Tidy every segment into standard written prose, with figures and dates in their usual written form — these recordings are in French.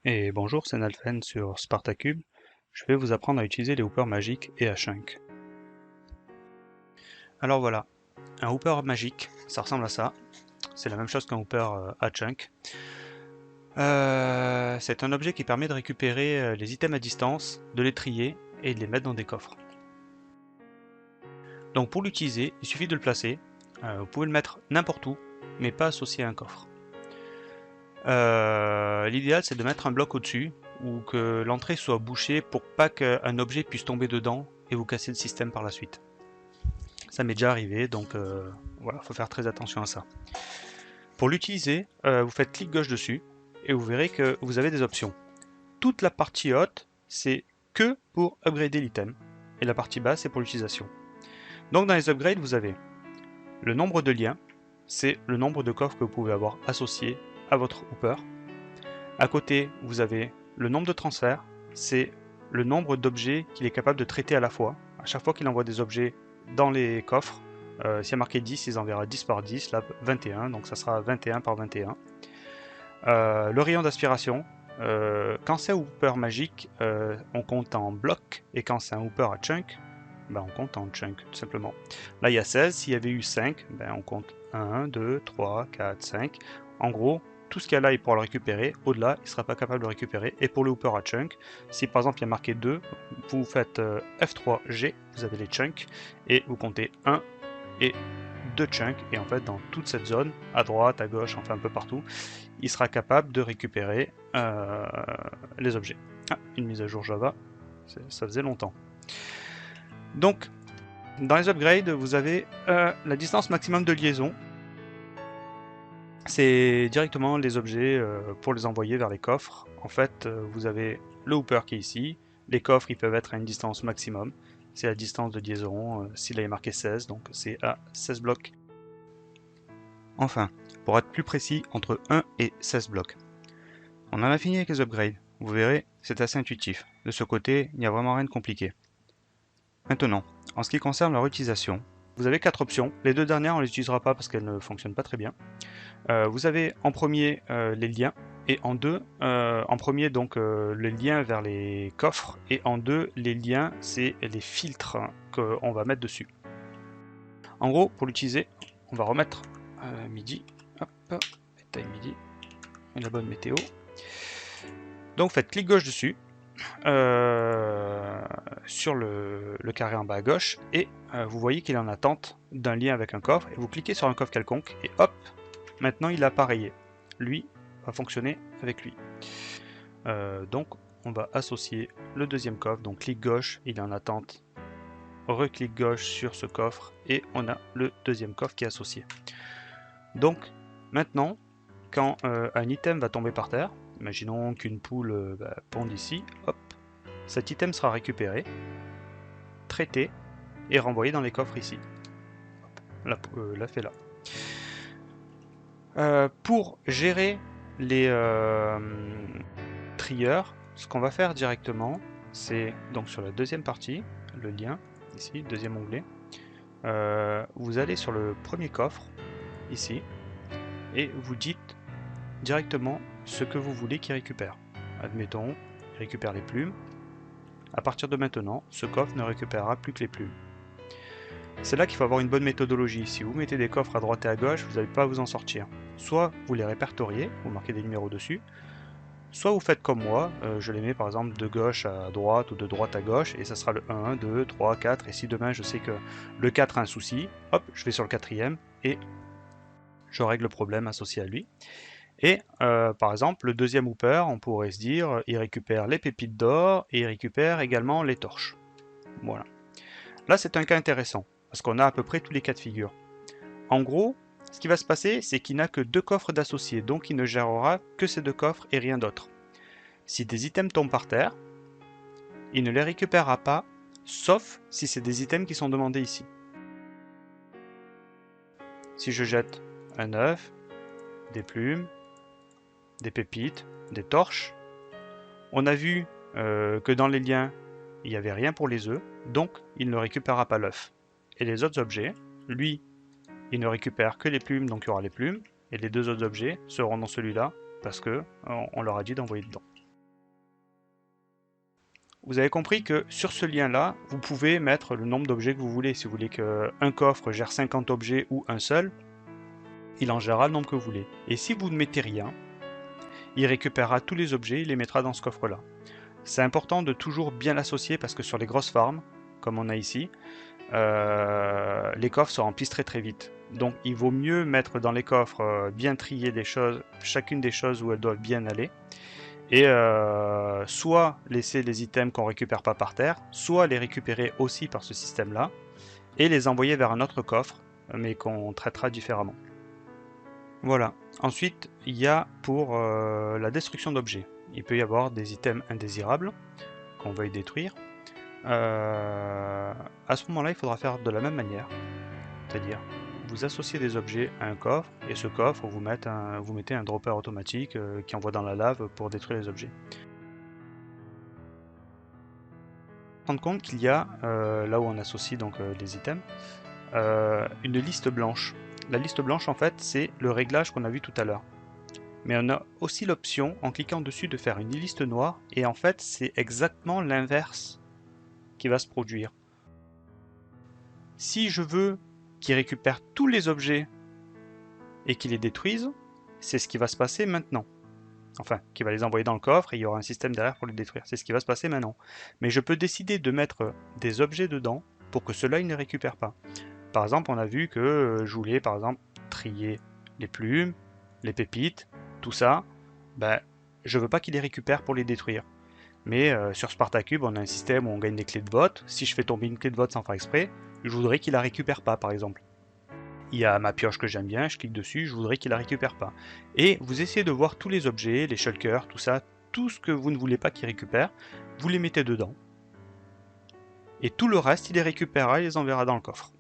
Et bonjour, c'est Nalfen sur Spartacube. Je vais vous apprendre à utiliser les hoopers magiques et à chunk. Alors voilà, un hooper magique, ça ressemble à ça. C'est la même chose qu'un hooper à chunk. C'est un objet qui permet de récupérer les items à distance, de les trier et de les mettre dans des coffres. Donc pour l'utiliser, il suffit de le placer. Vous pouvez le mettre n'importe où, mais pas associé à un coffre. L'idéal c'est de mettre un bloc au-dessus ou que l'entrée soit bouchée pour pas qu'un objet puisse tomber dedans et vous casser le système par la suite. Ça m'est déjà arrivé, donc voilà, faut faire très attention à ça. Pour l'utiliser, vous faites clic gauche dessus et vous verrez que vous avez des options. Toute la partie haute, c'est que pour upgrader l'item et la partie basse, c'est pour l'utilisation. Donc dans les upgrades, vous avez le nombre de liens, c'est le nombre de coffres que vous pouvez avoir associés à votre hooper. À côté, vous avez le nombre de transferts, c'est le nombre d'objets qu'il est capable de traiter à la fois. À chaque fois qu'il envoie des objets dans les coffres, s'il y a marqué 10, il enverra 10 par 10, là 21, donc ça sera 21 par 21. Le rayon d'aspiration, quand c'est un hooper magique, on compte en bloc, et quand c'est un hooper à chunk, ben on compte en chunk, tout simplement. Là, il y a 16, s'il y avait eu 5, ben on compte 1, 2, 3, 4, 5. En gros, tout ce qu'il y a là, il pourra le récupérer. Au-delà, il ne sera pas capable de le récupérer. Et pour le hooper à chunk, si par exemple il y a marqué 2, vous faites F3G, vous avez les chunks, et vous comptez 1 et 2 chunks. Et en fait, dans toute cette zone, à droite, à gauche, enfin un peu partout, il sera capable de récupérer les objets. Ah, une mise à jour Java, ça faisait longtemps. Donc, dans les upgrades, vous avez la distance maximum de liaison. C'est directement les objets pour les envoyer vers les coffres. En fait, vous avez le hooper qui est ici. Les coffres, ils peuvent être à une distance maximum. C'est la distance de liaison. S'il est marqué 16, donc c'est à 16 blocs. Enfin, pour être plus précis, entre 1 et 16 blocs. On en a fini avec les upgrades. Vous verrez, c'est assez intuitif. De ce côté, il n'y a vraiment rien de compliqué. Maintenant, en ce qui concerne leur utilisation, vous avez 4 options. Les deux dernières, on ne les utilisera pas parce qu'elles ne fonctionnent pas très bien. Vous avez en premier les liens, et en premier donc le lien vers les coffres, et en deux, les liens, c'est les filtres qu'on va mettre dessus. En gros, pour l'utiliser, on va remettre midi, hop, taille midi, et la bonne météo. Donc faites clic gauche dessus, sur le carré en bas à gauche, et vous voyez qu'il est en attente d'un lien avec un coffre, et vous cliquez sur un coffre quelconque, et hop, maintenant il est appareillé. Lui va fonctionner avec lui. Donc on va associer le deuxième coffre, donc clic gauche, il est en attente, reclic gauche sur ce coffre, et on a le deuxième coffre qui est associé. Donc maintenant, quand un item va tomber par terre, imaginons qu'une poule ponde ici, hop, cet item sera récupéré, traité et renvoyé dans les coffres ici. La fait là. Pour gérer les trieurs, ce qu'on va faire directement, c'est donc sur la deuxième partie, le lien, ici, deuxième onglet, vous allez sur le premier coffre, ici, et vous dites directement ce que vous voulez qu'il récupère. Admettons, il récupère les plumes. À partir de maintenant, ce coffre ne récupérera plus que les plumes. C'est là qu'il faut avoir une bonne méthodologie. Si vous mettez des coffres à droite et à gauche, vous n'allez pas vous en sortir. Soit vous les répertoriez, vous marquez des numéros dessus, soit vous faites comme moi, je les mets par exemple de gauche à droite ou de droite à gauche, et ça sera le 1, 2, 3, 4, et si demain je sais que le 4 a un souci, hop, je vais sur le quatrième, et je règle le problème associé à lui. Et par exemple, le deuxième hooper, on pourrait se dire, il récupère les pépites d'or, et il récupère également les torches. Voilà. Là c'est un cas intéressant, parce qu'on a à peu près tous les cas de figure. En gros, ce qui va se passer, c'est qu'il n'a que 2 coffres d'associés, donc il ne gérera que ces 2 coffres et rien d'autre. Si des items tombent par terre, il ne les récupérera pas, sauf si c'est des items qui sont demandés ici. Si je jette un œuf, des plumes, des pépites, des torches, on a vu que dans les liens, il n'y avait rien pour les œufs, donc il ne récupérera pas l'œuf. Et les autres objets, lui, il ne récupère que les plumes, donc il y aura les plumes, et les deux autres objets seront dans celui-là, parce que on leur a dit d'envoyer dedans. vous avez compris que sur ce lien-là, vous pouvez mettre le nombre d'objets que vous voulez. Si vous voulez qu'un coffre gère 50 objets ou un seul, il en gérera le nombre que vous voulez. Et si vous ne mettez rien, il récupérera tous les objets, il les mettra dans ce coffre-là. C'est important de toujours bien l'associer parce que sur les grosses farms, comme on a ici, les coffres se remplissent très très vite. Donc il vaut mieux mettre dans les coffres, bien trier les choses, chacune des choses où elles doivent bien aller. Et soit laisser les items qu'on récupère pas par terre, soit les récupérer aussi par ce système-là, et les envoyer vers un autre coffre, mais qu'on traitera différemment. Voilà. Ensuite, il y a pour la destruction d'objets. Il peut y avoir des items indésirables qu'on veuille détruire. À ce moment-là, il faudra faire de la même manière. C'est-à-dire, vous associez des objets à un coffre, et ce coffre, vous mettez un dropper automatique qui envoie dans la lave pour détruire les objets. Rendre compte qu'il y a, là où on associe donc les items, une liste blanche. La liste blanche, en fait, c'est le réglage qu'on a vu tout à l'heure. Mais on a aussi l'option, en cliquant dessus, de faire une liste noire, et en fait, c'est exactement l'inverse qui va se produire. Si je veux qu'il récupère tous les objets et qu'il les détruise, c'est ce qui va se passer maintenant. Enfin, qui va les envoyer dans le coffre et il y aura un système derrière pour les détruire. C'est ce qui va se passer maintenant. Mais je peux décider de mettre des objets dedans pour que ceux-là, ils ne les récupèrent pas. Par exemple, on a vu que je voulais, par exemple, trier les plumes, les pépites, tout ça. Ben, je veux pas qu'ils les récupèrent pour les détruire. Mais sur Spartacube, on a un système où on gagne des clés de vote. Si je fais tomber une clé de vote sans faire exprès, je voudrais qu'il la récupère pas, par exemple. Il y a ma pioche que j'aime bien, je clique dessus, je voudrais qu'il la récupère pas. Et vous essayez de voir tous les objets, les shulkers, tout ça, tout ce que vous ne voulez pas qu'il récupère, vous les mettez dedans. Et tout le reste, il les récupérera et les enverra dans le coffre.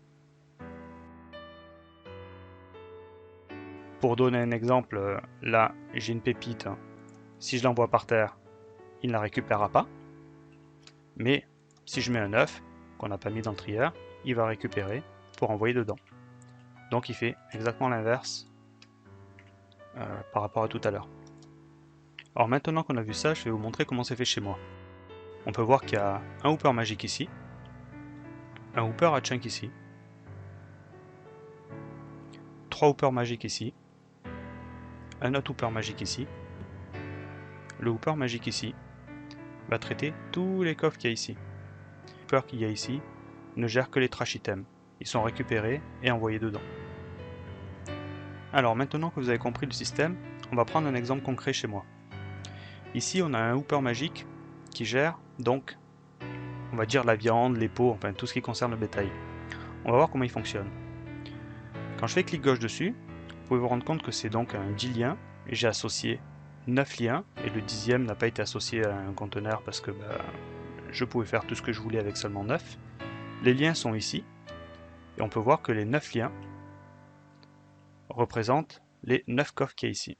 Pour donner un exemple, là, j'ai une pépite. Si je l'envoie par terre, il ne la récupérera pas. Mais si je mets un œuf, qu'on n'a pas mis dans le trieur, il va récupérer pour envoyer dedans. Donc il fait exactement l'inverse par rapport à tout à l'heure. Alors maintenant qu'on a vu ça, je vais vous montrer comment c'est fait chez moi. On peut voir qu'il y a un hooper magique ici, un hooper à chunk ici, 3 hoopers magiques ici, un autre hooper magique ici. Le hooper magique ici va traiter tous les coffres qu'il y a ici. Le hooper qu'il y a ici ne gère que les trash items. Ils sont récupérés et envoyés dedans. Alors maintenant que vous avez compris le système, on va prendre un exemple concret chez moi. Ici on a un hooper magique qui gère donc, on va dire la viande, les pots, enfin tout ce qui concerne le bétail. On va voir comment il fonctionne. Quand je fais clic gauche dessus, vous pouvez vous rendre compte que c'est donc un 10 liens, et j'ai associé 9 liens, et le 10e n'a pas été associé à un conteneur parce que je pouvais faire tout ce que je voulais avec seulement 9. Les liens sont ici, et on peut voir que les 9 liens représentent les 9 coffres qu'il y a ici,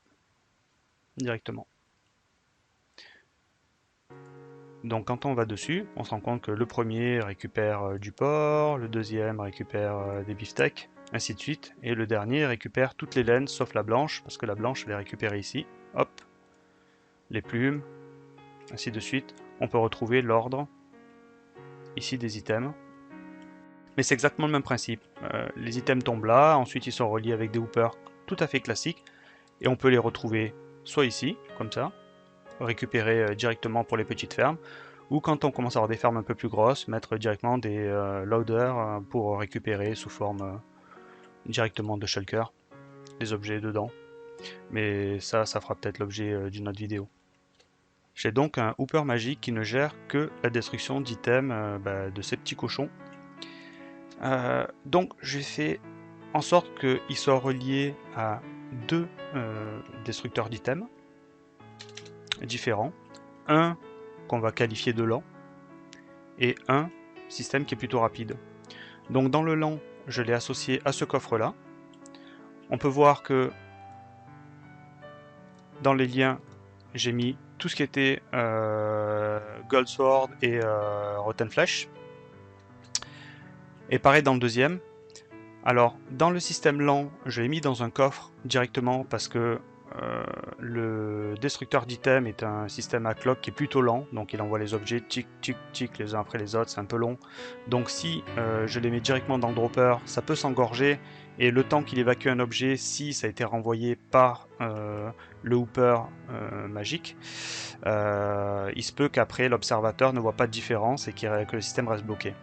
directement. Donc quand on va dessus, on se rend compte que le premier récupère du porc, le deuxième récupère des beefsteaks, ainsi de suite, et le dernier récupère toutes les laines sauf la blanche, parce que la blanche elle est récupérée ici, hop, les plumes, ainsi de suite. On peut retrouver l'ordre ici des items. Mais c'est exactement le même principe. Les items tombent là, ensuite ils sont reliés avec des hoopers tout à fait classiques, et on peut les retrouver soit ici, comme ça, récupérer directement pour les petites fermes, ou quand on commence à avoir des fermes un peu plus grosses, mettre directement des loaders pour récupérer sous forme directement de shulker des objets dedans. Mais ça fera peut-être l'objet d'une autre vidéo. J'ai donc un hooper magique qui ne gère que la destruction d'items de ces petits cochons. Donc j'ai fait en sorte qu'il soit relié à deux destructeurs d'items différents. Un qu'on va qualifier de lent et un système qui est plutôt rapide. Donc dans le lent, je l'ai associé à ce coffre-là. On peut voir que dans les liens, j'ai mis tout ce qui était Gold Sword et Rotten Flesh. Et pareil dans le deuxième. Alors, dans le système lent, je l'ai mis dans un coffre directement parce que le destructeur d'items est un système à clock qui est plutôt lent, donc il envoie les objets tic tic tic les uns après les autres, c'est un peu long. Donc si je les mets directement dans le dropper, ça peut s'engorger, et le temps qu'il évacue un objet, si ça a été renvoyé par le hooper magique, il se peut qu'après l'observateur ne voit pas de différence et que le système reste bloqué.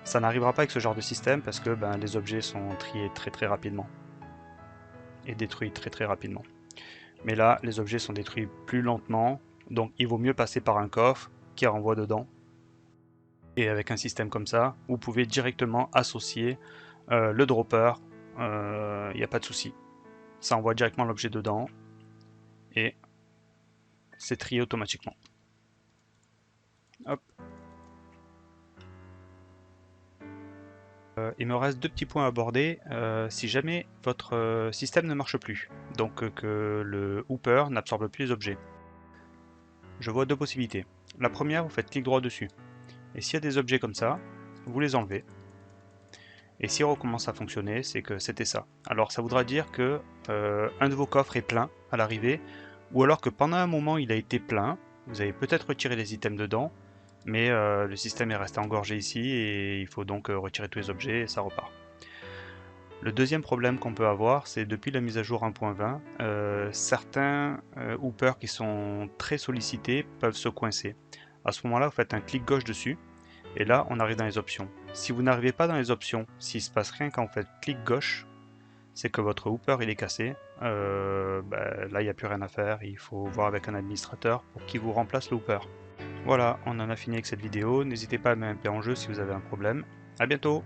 Ça n'arrivera pas avec ce genre de système parce que les objets sont triés très rapidement et détruits très rapidement. Mais là, les objets sont détruits plus lentement, donc il vaut mieux passer par un coffre qui renvoie dedans. Et avec un système comme ça, vous pouvez directement associer le dropper, il n'y a pas de souci. Ça envoie directement l'objet dedans et c'est trié automatiquement. Hop. Il me reste deux petits points à aborder. Si jamais votre système ne marche plus, donc que le hooper n'absorbe plus les objets, je vois deux possibilités. La première, vous faites clic droit dessus. Et s'il y a des objets comme ça, vous les enlevez. Et s'il recommence à fonctionner, c'est que c'était ça. Alors ça voudra dire que un de vos coffres est plein à l'arrivée, ou alors que pendant un moment il a été plein, vous avez peut-être retiré les items dedans, mais le système est resté engorgé ici et il faut donc retirer tous les objets et ça repart. Le deuxième problème qu'on peut avoir, c'est depuis la mise à jour 1.20, certains hoopers qui sont très sollicités peuvent se coincer. À ce moment-là, vous faites un clic gauche dessus, et là, on arrive dans les options. Si vous n'arrivez pas dans les options, s'il ne se passe rien quand vous faites clic gauche, c'est que votre hooper il est cassé. Là, il n'y a plus rien à faire, il faut voir avec un administrateur pour qu'il vous remplace le hooper. Voilà, on en a fini avec cette vidéo. N'hésitez pas à m'appeler en jeu si vous avez un problème. A bientôt!